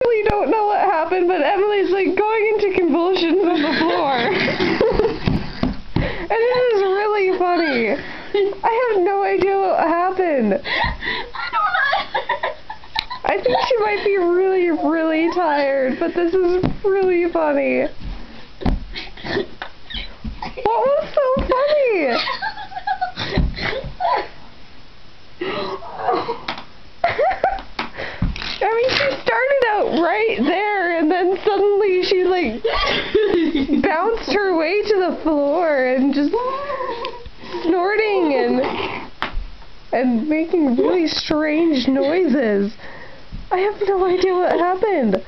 really don't know what happened, but Emily's like going into convulsions on the floor. And it is really funny. I have no idea what happened. I don't know. I think she might be really, really tired, but this is really funny. What was so funny? I mean, she started out right there, and then suddenly she, like, bounced her way to the floor and just snorting and making really strange noises. I have no idea what happened.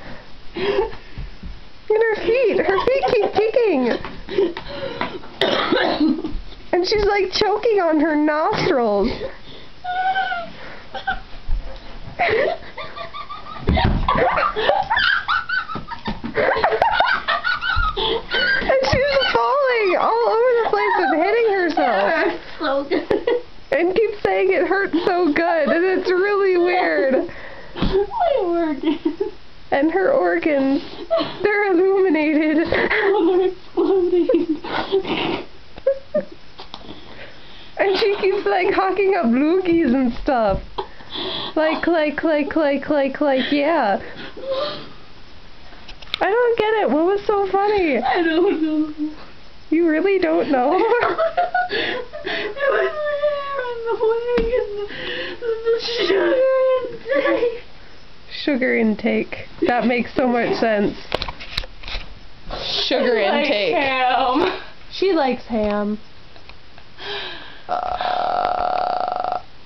And her feet keep kicking. And she's like choking on her nostrils. And she's falling all over the place and hitting herself. So good. And keeps saying it hurts so good, and it's really weird. My organs. And her organs, they're illuminated. Oh, they're exploding. And she keeps like hawking up loogies and stuff. Like, yeah. I don't get it. What was so funny? I don't know. You really don't know? It was there and the wig and the sugar intake. Sugar intake. That makes so much sense. Sugar intake. Ham. She likes ham.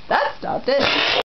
That stopped it.